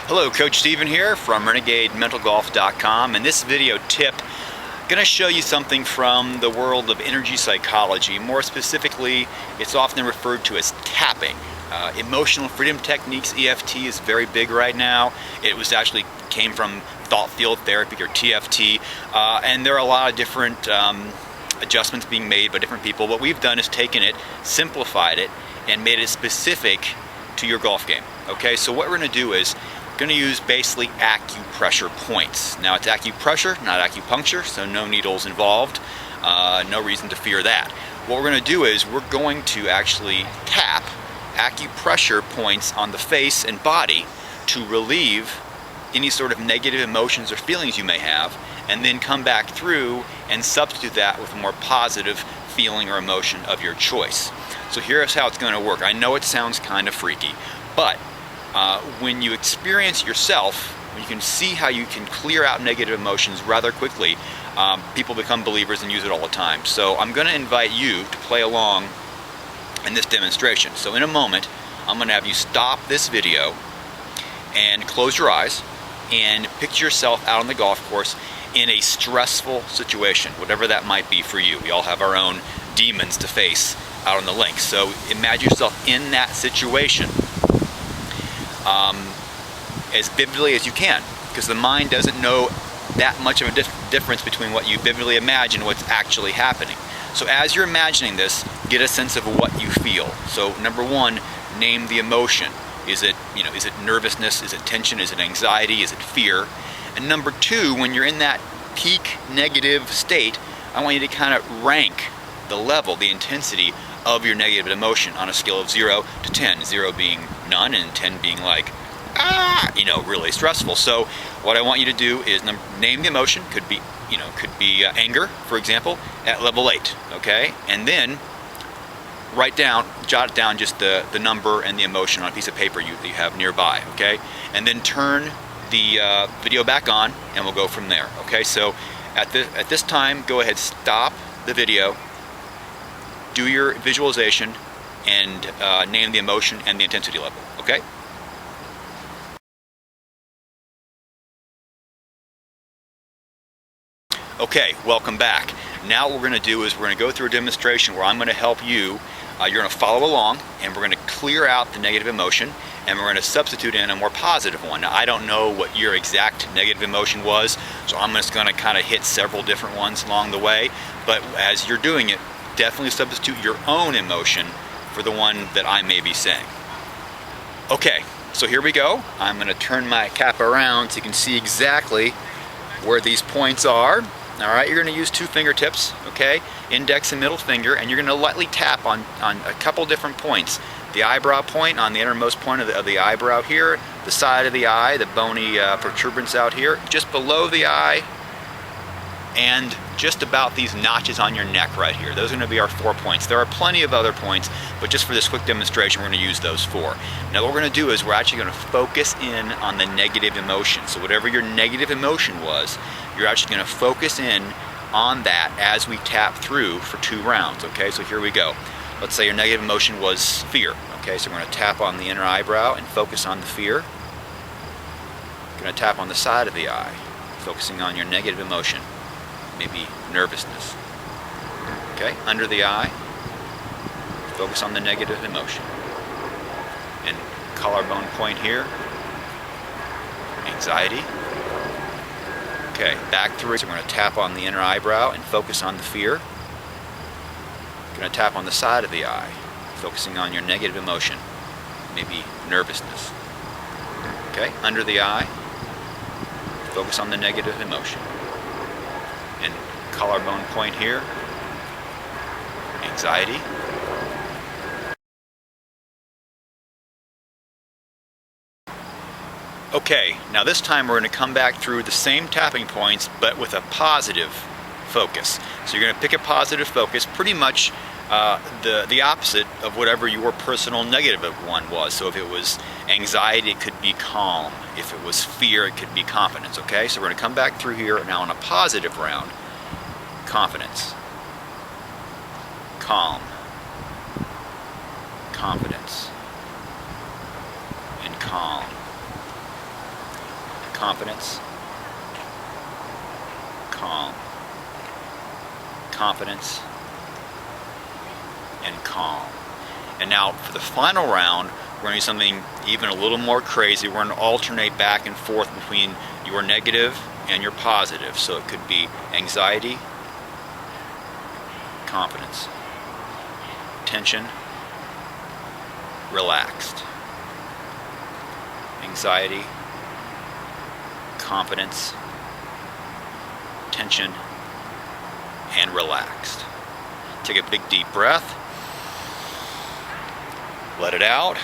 Hello, Coach Steven here from RenegadeMentalGolf.com. In this video tip, I'm going to show you something from the world of energy psychology. More specifically, it's often referred to as tapping. Emotional freedom techniques, EFT, is very big right now. It was actually came from thought field therapy, or TFT, and there are a lot of different adjustments being made by different people. What we've done is taken it, simplified it, and made it specific to your golf game. Okay, so what we're going to do is going to use basically acupressure points. Now it's acupressure, not acupuncture, so no needles involved. No reason to fear that. What we're going to do is we're going to actually tap acupressure points on the face and body to relieve any sort of negative emotions or feelings you may have, and then come back through and substitute that with a more positive feeling or emotion of your choice. So here's how it's going to work. I know it sounds kind of freaky, but when you experience yourself, when you can see how you can clear out negative emotions rather quickly, people become believers and use it all the time. So I'm going to invite you to play along in this demonstration. So in a moment, I'm going to have you stop this video and close your eyes and picture yourself out on the golf course in a stressful situation, whatever that might be for you. We all have our own demons to face out on the links. So imagine yourself in that situation as vividly as you can, because the mind doesn't know that much of a difference between what you vividly imagine and what's actually happening. So as you're imagining this, get a sense of what you feel. So number one, name the emotion. Is it nervousness? Is it tension? Is it anxiety? Is it fear? And number two, when you're in that peak negative state, I want you to kind of rank the level, the intensity of your negative emotion on a scale of 0 to 10. 0 being none and 10 being like, really stressful. So what I want you to do is name the emotion. Could be anger, for example, at level 8, okay? And then jot down just the number and the emotion on a piece of paper that you have nearby, okay? And then turn the video back on and we'll go from there, okay? So at this time, go ahead, stop the video, do your visualization, and name the emotion and the intensity level, okay? Okay, welcome back. Now what we're going to do is we're going to go through a demonstration where I'm going to help you. You're going to follow along, and we're going to clear out the negative emotion, and we're going to substitute in a more positive one. Now, I don't know what your exact negative emotion was, so I'm just going to kind of hit several different ones along the way. But as you're doing it, definitely substitute your own emotion for the one that I may be saying. Okay, so here we go. I'm going to turn my cap around so you can see exactly where these points are. All right, you're going to use two fingertips, okay, index and middle finger, and you're going to lightly tap on a couple different points. The eyebrow point on the innermost point of the eyebrow here, the side of the eye, the bony protuberance out here, just below the eye, and just about these notches on your neck right here. Those are going to be our 4 points. There are plenty of other points, but just for this quick demonstration, we're going to use those 4. Now what we're going to do is we're actually going to focus in on the negative emotion. So whatever your negative emotion was, you're actually going to focus in on that as we tap through for 2 rounds, okay? So here we go. Let's say your negative emotion was fear, okay? So we're going to tap on the inner eyebrow and focus on the fear. We're going to tap on the side of the eye, focusing on your negative emotion, maybe nervousness. Okay, under the eye, focus on the negative emotion. And collarbone point here, anxiety. Okay, back through. So we're going to tap on the inner eyebrow and focus on the fear. We're going to tap on the side of the eye, focusing on your negative emotion, maybe nervousness. Okay, under the eye, focus on the negative emotion. And collarbone point here, anxiety. Okay, now this time we're going to come back through the same tapping points, but with a positive focus. So you're going to pick a positive focus, pretty much the opposite of whatever your personal negative one was. So if it was anxiety, it could be calm. If it was fear, it could be confidence, okay? So we're going to come back through here now on a positive round. Confidence. Calm. Confidence. And calm. confidence, calm, confidence, and calm. And now for the final round, we're going to do something even a little more crazy. We're going to alternate back and forth between your negative and your positive. So it could be anxiety, confidence, tension, relaxed. Anxiety, confidence, tension, and relaxed. Take a big deep breath. Let it out.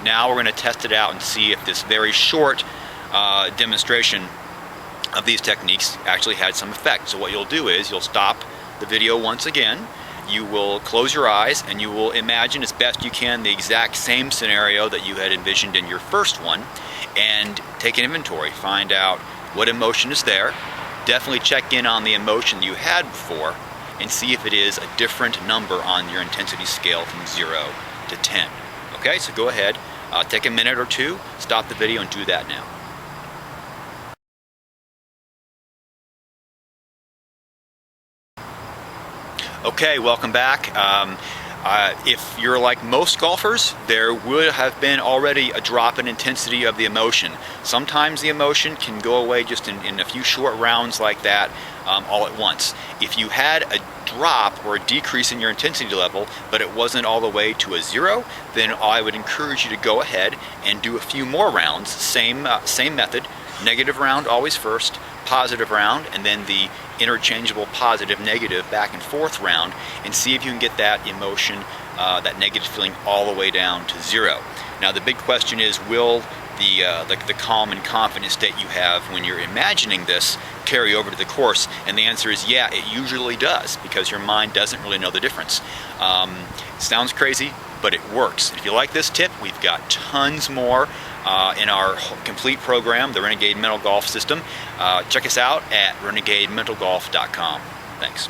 Now we're going to test it out and see if this very short demonstration of these techniques actually had some effect. So what you'll do is you'll stop the video once again. You will close your eyes and you will imagine as best you can the exact same scenario that you had envisioned in your first one, and take an inventory. Find out what emotion is there. Definitely check in on the emotion you had before and see if it is a different number on your intensity scale from 0 to 10. Okay, so go ahead, take a minute or two, stop the video and do that now. Okay, welcome back. If you're like most golfers, there would have been already a drop in intensity of the emotion. Sometimes the emotion can go away just in a few short rounds like that, all at once. If you had a drop or a decrease in your intensity level, but it wasn't all the way to a 0, then I would encourage you to go ahead and do a few more rounds. Same method. Negative round always first, positive round, and then the interchangeable positive negative back and forth round, and see if you can get that emotion, that negative feeling, all the way down to 0. Now the big question is, will the calm and confident state you have when you're imagining this carry over to the course? And the answer is yeah, it usually does, because your mind doesn't really know the difference. Sounds crazy, but it works. If you like this tip, we've got tons more in our complete program, the Renegade Mental Golf System. Check us out at renegadementalgolf.com. Thanks.